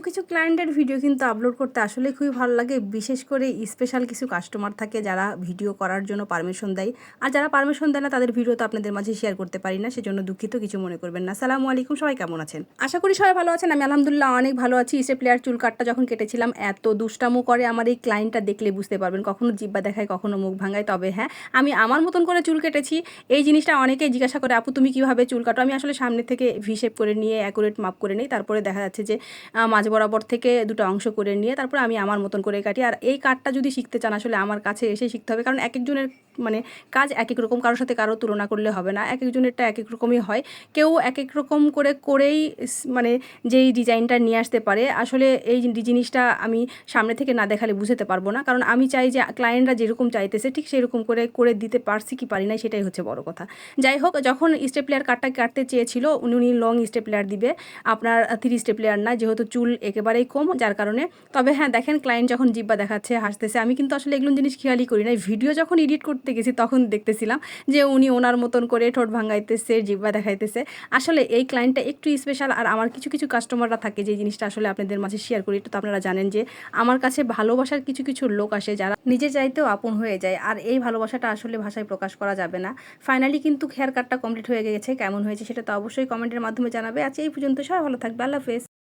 কিছু ক্লায়েন্টের ভিডিও কিন্তু আপলোড করতে আসলে খুবই ভালো লাগে। বিশেষ করে স্পেশাল কিছু কাস্টমার থাকে যারা ভিডিও করার জন্য পারমিশন দেয়। আর যারা পারমিশন দেয় না তাদের ভিডিও তো আপনাদের মাঝে শেয়ার করতে পারি না, সেজন্য দুঃখিত, কিছু মনে করবেন না। আসসালামু আলাইকুম, সবাই কেমন আছেন? আশা করি সবাই ভালো আছেন। আমি আলহামদুলিল্লাহ অনেক ভালো আছি। স্টেপলার চুল কাটটা যখন কেটেছিলাম এত দুষ্টামো করে আমার এই ক্লায়েন্টটা, দেখলে বুঝতে পারবেন। কখনো জিব্বা দেখায়, কখনো মুখ ভাঙায়। তবে হ্যাঁ, আমি আমার মতন করে চুল কেটেছি। এই জিনিসটা অনেকেই জিজ্ঞাসা করে, আপু তুমি কীভাবে চুল কাটো? আমি আসলে সামনে থেকে ভি শেপ করে নিয়ে অ্যাকুরেট মাপ করে নিই। তারপরে দেখা যাচ্ছে যে মাঝ বরাবর থেকে দুটো অংশ করে নিয়ে তারপরে আমি আমার মতন করে কাটি। আর এই কাটটা যদি শিখতে চান আসলে আমার কাছে এসে শিখতে হবে, কারণ একেকজনের মানে কাজ এক এক রকম, কারোর সাথে কারো তুলনা করলে হবে না। এক একজনেরটা এক এক রকমই হয়। কেউ এক এক রকম করেই মানে যেই ডিজাইনটা নিয়ে আসতে পারে। আসলে এই জিনিসটা আমি সামনে থেকে না দেখালে বুঝতে পারবো না, কারণ আমি চাই যে ক্লায়েন্টরা যেরকম চাইতেছে ঠিক সেরকম করে দিতে পারছি কি পারি না, সেটাই হচ্ছে বড় কথা। যাই হোক, যখন স্টেপলার কাটটা কাটতে চেয়েছিল উনি লং স্টেপলার দিবে, আপনার 3 স্টেপলার না, যেহেতু চুল একেবারেই কম যার কারণে। তবে হ্যাঁ, দেখেন ক্লায়েন্ট যখন জিব্বা দেখাচ্ছে, হাসতেছে, আমি কিন্তু আসলে এগুলো জিনিস খেয়ালই করি না। ভিডিও যখন এডিট করতে গেছি তখন দেখতেছিলাম যে উনি ওনার মতন করে ঠোঁট ভাঙাইতেছে, জিব্বা দেখাইতেছে। আসলে এই ক্লায়েন্টটা একটু স্পেশাল। আর আমার কিছু কাস্টমাররা থাকে যে জিনিসটা আসলে আপনাদের মাঝে শেয়ার করি। তো আপনারা জানেন যে আমার কাছে ভালোবাসার কিছু লোক আসে যারা নিজে চাইতেও আপন হয়ে যায়। আর এই ভালোবাসাটা আসলে ভাষায় প্রকাশ করা যাবে না। ফাইনালি কিন্তু হেয়ার কাটটা কমপ্লিট হয়ে গেছে। কেমন হয়েছে সেটা তো অবশ্যই কমেন্টের মাধ্যমে জানাবে। আজ এই পর্যন্ত, সবাই ভালো থাকবে। আল্লাহ হাফেজ।